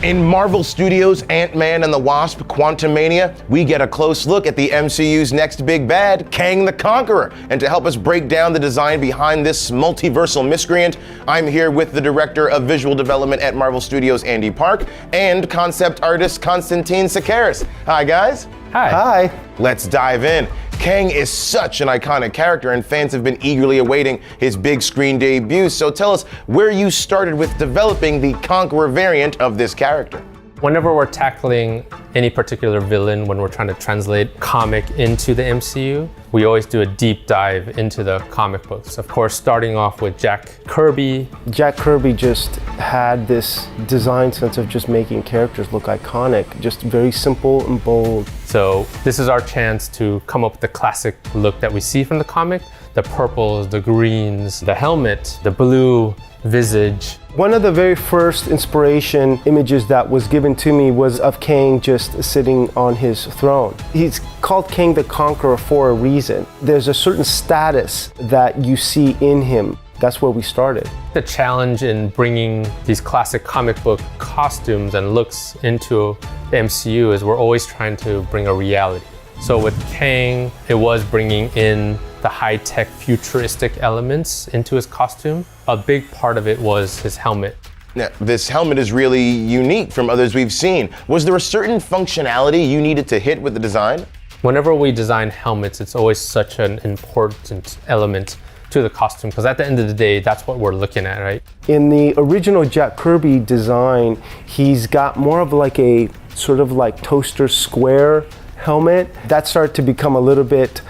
In Marvel Studios' Ant-Man and the Wasp: Quantumania, we get a close look at the MCU's next big bad, Kang the Conqueror. And to help us break down the design behind this multiversal miscreant, I'm here with the Director of Visual Development at Marvel Studios, Andy Park, and concept artist Konstantin Sakaris. Hi, guys. Hi. Hi. Let's dive in. Kang is such an iconic character, and fans have been eagerly awaiting his big screen debut. So tell us where you started with developing the Conqueror variant of this character. Whenever we're tackling any particular villain, when we're trying to translate comic into the MCU, we always do a deep dive into the comic books. Of course, starting off with Jack Kirby. Jack Kirby just had this design sense of just making characters look iconic, just very simple and bold. So this is our chance to come up with the classic look that we see from the comic. The purples, the greens, the helmet, the blue visage. One of the very first inspiration images that was given to me was of Kang just sitting on his throne. He's called Kang the Conqueror for a reason. There's a certain status that you see in him. That's where we started. The challenge in bringing these classic comic book costumes and looks into the MCU is we're always trying to bring a reality. So with Kang, it was bringing in the high-tech futuristic elements into his costume. A big part of it was his helmet. Now, this helmet is really unique from others we've seen. Was there a certain functionality you needed to hit with the design? Whenever we design helmets, it's always such an important element to the costume, because at the end of the day, that's what we're looking at, right? In the original Jack Kirby design, he's got more of like a sort of like toaster square helmet. That started to become a little bit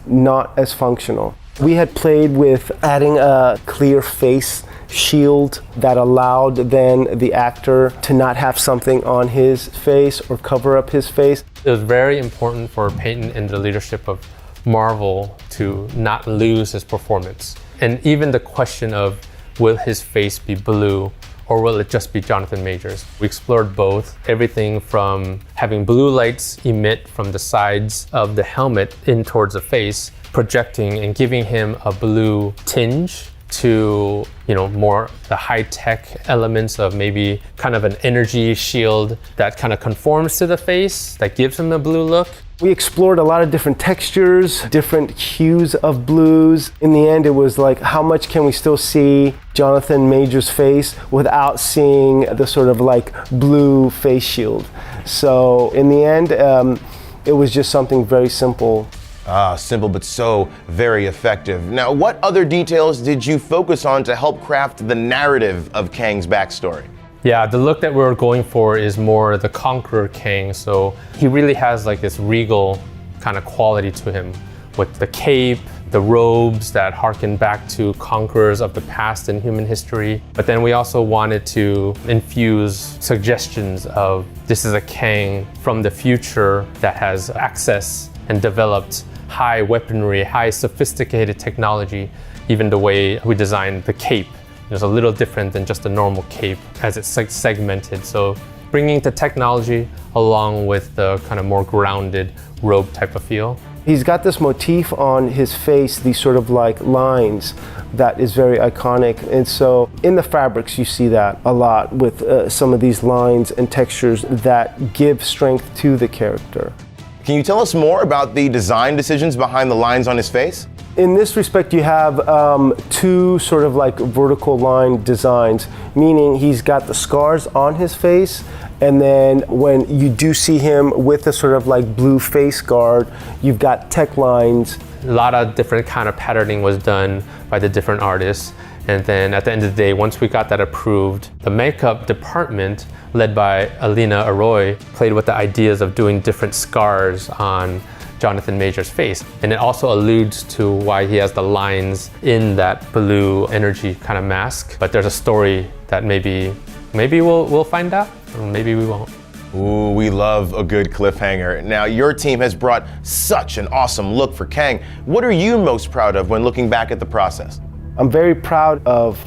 not as functional. We had played with adding a clear face shield that allowed then the actor to not have something on his face or cover up his face. It was very important for Peyton and the leadership of Marvel to not lose his performance. And even the question of, will his face be blue or will it just be Jonathan Meijors's? We explored both, everything from having blue lights emit from the sides of the helmet in towards the face, projecting and giving him a blue tinge, to more the high-tech elements of maybe kind of an energy shield that kind of conforms to the face, that gives him a blue look. We explored a lot of different textures, different hues of blues. In the end, it was like, how much can we still see Jonathan Majors' face without seeing the sort of like blue face shield? So in the end, it was just something very simple. Simple but so very effective. Now, what other details did you focus on to help craft the narrative of Kang's backstory? Yeah, the look that we're going for is more the Conqueror Kang. So he really has like this regal kind of quality to him with the cape, the robes that harken back to conquerors of the past in human history. But then we also wanted to infuse suggestions of this is a Kang from the future that has access and developed high weaponry, high sophisticated technology. Even the way we designed the cape is a little different than just a normal cape as it's segmented. So bringing the technology along with the kind of more grounded robe type of feel. He's got this motif on his face, these sort of like lines that is very iconic. And so in the fabrics, you see that a lot with some of these lines and textures that give strength to the character. Can you tell us more about the design decisions behind the lines on his face? In this respect, you have two sort of like vertical line designs, meaning he's got the scars on his face, and then when you do see him with a sort of like blue face guard, you've got tech lines. A lot of different kind of patterning was done by the different artists. And then at the end of the day, once we got that approved, the makeup department, led by Alina Arroy, played with the ideas of doing different scars on Jonathan Majors' face. And it also alludes to why he has the lines in that blue energy kind of mask. But there's a story that maybe we'll find out, or maybe we won't. Ooh, we love a good cliffhanger. Now, your team has brought such an awesome look for Kang. What are you most proud of when looking back at the process? I'm very proud of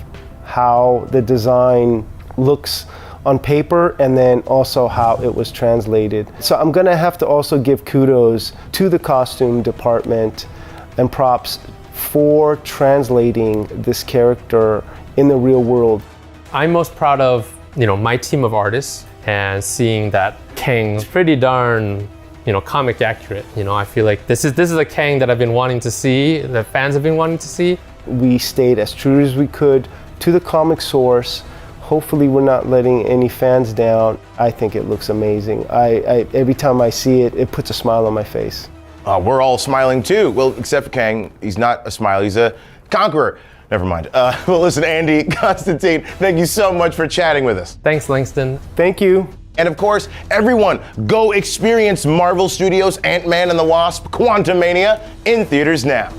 how the design looks on paper and then also how it was translated. So I'm gonna have to also give kudos to the costume department and props for translating this character in the real world. I'm most proud of my team of artists and seeing that Kang's pretty darn, comic accurate. I feel like this is a Kang that I've been wanting to see, that fans have been wanting to see. We stayed as true as we could to the comic source. Hopefully we're not letting any fans down. I think it looks amazing. Every time I see it, it puts a smile on my face. We're all smiling too. Well, except for Kang. He's not a smile, he's a conqueror. Never mind. Well, listen, Andy, Constantine, thank you so much for chatting with us. Thanks, Langston. Thank you. And of course, everyone, go experience Marvel Studios' Ant-Man and the Wasp: Quantumania in theaters now.